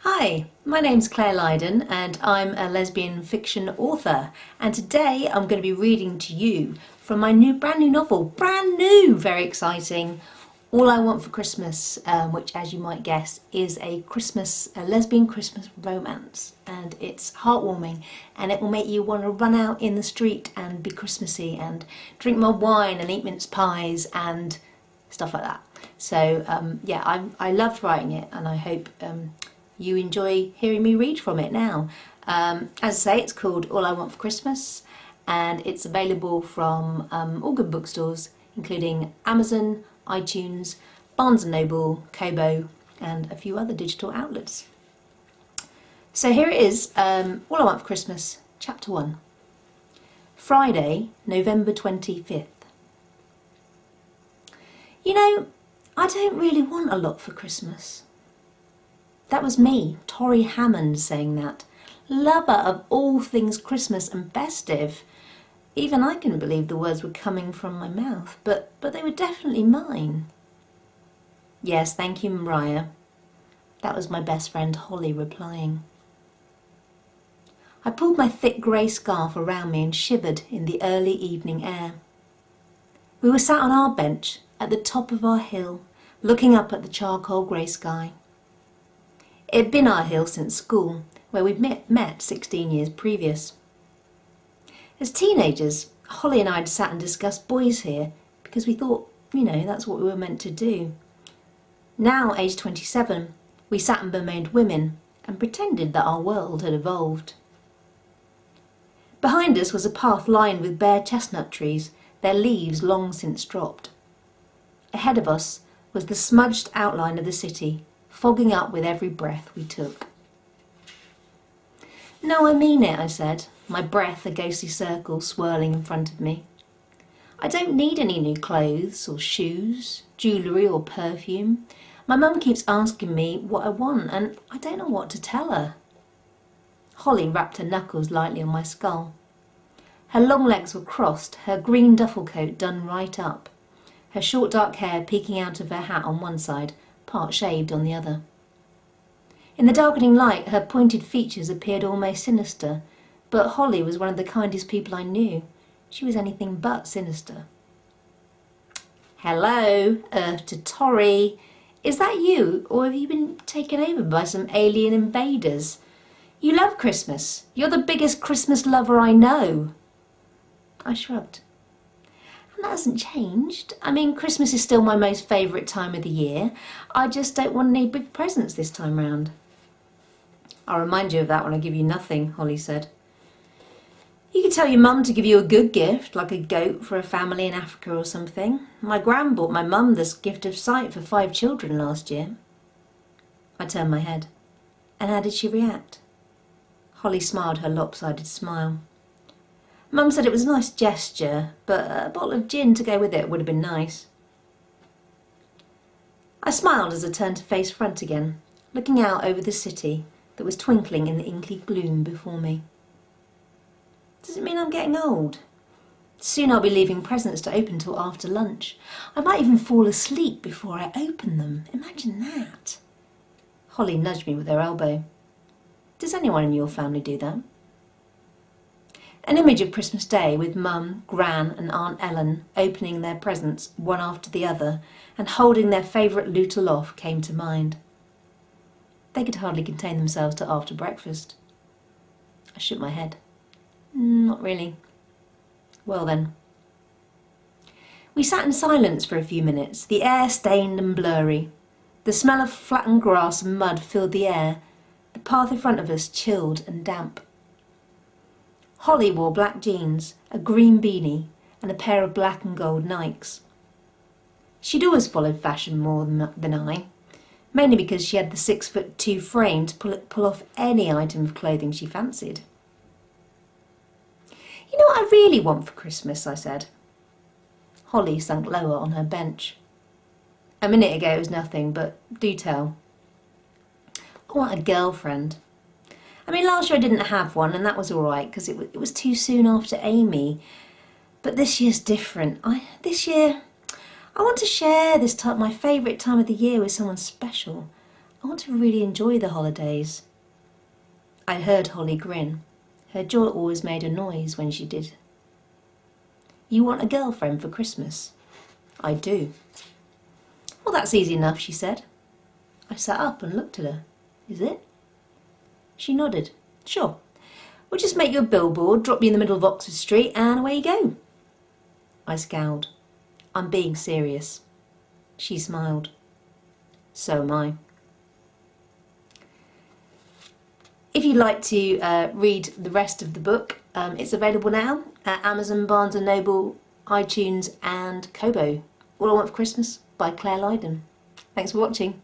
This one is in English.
Hi, my name's Claire Lydon and I'm a lesbian fiction author, and today I'm going to be reading to you from my brand new novel, very exciting, All I Want for Christmas, which, as you might guess, is a lesbian Christmas romance, and it's heartwarming and it will make you want to run out in the street and be Christmassy and drink more wine and eat mince pies and stuff like that. So I loved writing it, and I hope you enjoy hearing me read from it now. As I say, it's called All I Want for Christmas, and it's available from all good bookstores, including Amazon, iTunes, Barnes & Noble, Kobo, and a few other digital outlets. So here it is, All I Want for Christmas, Chapter 1. Friday, November 25th. You know, I don't really want a lot for Christmas. That was me, Tori Hammond, saying that. Lover of all things Christmas and festive. Even I couldn't believe the words were coming from my mouth, but they were definitely mine. Yes, thank you, Mariah. That was my best friend Holly replying. I pulled my thick grey scarf around me and shivered in the early evening air. We were sat on our bench at the top of our hill, looking up at the charcoal grey sky. It had been our hill since school, where we'd met 16 years previous. As teenagers, Holly and I had sat and discussed boys here because we thought, that's what we were meant to do. Now, aged 27, we sat and bemoaned women and pretended that our world had evolved. Behind us was a path lined with bare chestnut trees, their leaves long since dropped. Ahead of us was the smudged outline of the city, fogging up with every breath we took. No, I mean it, I said, my breath a ghostly circle swirling in front of me. I don't need any new clothes or shoes, jewellery or perfume. My mum keeps asking me what I want, and I don't know what to tell her. Holly rapped her knuckles lightly on my skull. Her long legs were crossed, her green duffel coat done right up, her short dark hair peeking out of her hat on one side, part shaved on the other. In the darkening light, her pointed features appeared almost sinister, but Holly was one of the kindest people I knew. She was anything but sinister. Hello, to Tori. Is that you, or have you been taken over by some alien invaders? You love Christmas. You're the biggest Christmas lover I know. I shrugged. And that hasn't changed. I mean, Christmas is still my most favourite time of the year. I just don't want any big presents this time round. I'll remind you of that when I give you nothing, Holly said. You could tell your mum to give you a good gift, like a goat for a family in Africa or something. My gran bought my mum this gift of sight for 5 children last year. I turned my head. And how did she react? Holly smiled her lopsided smile. Mum said it was a nice gesture, but a bottle of gin to go with it would have been nice. I smiled as I turned to face front again, looking out over the city that was twinkling in the inky gloom before me. Does it mean I'm getting old? Soon I'll be leaving presents to open till after lunch. I might even fall asleep before I open them. Imagine that. Holly nudged me with her elbow. Does anyone in your family do that? An image of Christmas Day with Mum, Gran and Aunt Ellen opening their presents one after the other and holding their favourite Lute aloft came to mind. They could hardly contain themselves till after breakfast. I shook my head. Not really. Well then. We sat in silence for a few minutes, the air stained and blurry. The smell of flattened grass and mud filled the air, the path in front of us chilled and damp. Holly wore black jeans, a green beanie, and a pair of black and gold Nikes. She'd always followed fashion more than I, mainly because she had the 6'2" frame to pull off any item of clothing she fancied. You know what I really want for Christmas, I said. Holly sunk lower on her bench. A minute ago it was nothing, but do tell. I want a girlfriend. I mean, last year I didn't have one, and that was all right because it was too soon after Amy. But this year's different. This year I want to share my favourite time of the year with someone special. I want to really enjoy the holidays. I heard Holly grin. Her jaw always made a noise when she did. You want a girlfriend for Christmas? I do. Well, that's easy enough, she said. I sat up and looked at her. Is it? She nodded. Sure. We'll just make you a billboard, drop you in the middle of Oxford Street, and away you go. I scowled. I'm being serious. She smiled. So am I. If you'd like to read the rest of the book, it's available now at Amazon, Barnes & Noble, iTunes and Kobo. All I Want for Christmas by Claire Lydon. Thanks for watching.